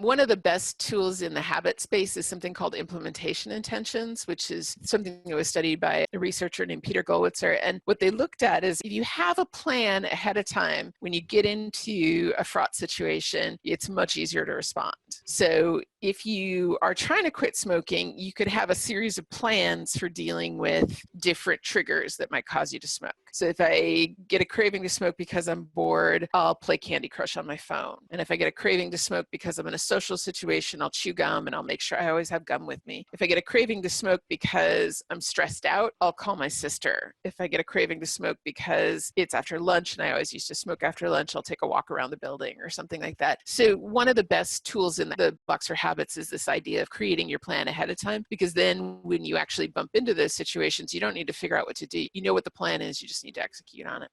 One of the best tools in the habit space is something called implementation intentions, which is something that was studied by a researcher named Peter Gollwitzer. And what they looked at is if you have a plan ahead of time, when you get into a fraught situation, it's much easier to respond. So if you are trying to quit smoking, you could have a series of plans for dealing with different triggers that might cause you to smoke. So if I get a craving to smoke because I'm bored, I'll play Candy Crush on my phone. And if I get a craving to smoke because I'm in a social situation, I'll chew gum and I'll make sure I always have gum with me. If I get a craving to smoke because I'm stressed out, I'll call my sister. If I get a craving to smoke because it's after lunch and I always used to smoke after lunch, I'll take a walk around the building or something like that. So one of the best tools in the box for habits is this idea of creating your plan ahead of time, because then when you actually bump into those situations, you don't need to figure out what to do. You know what the plan is, you just need to execute on it.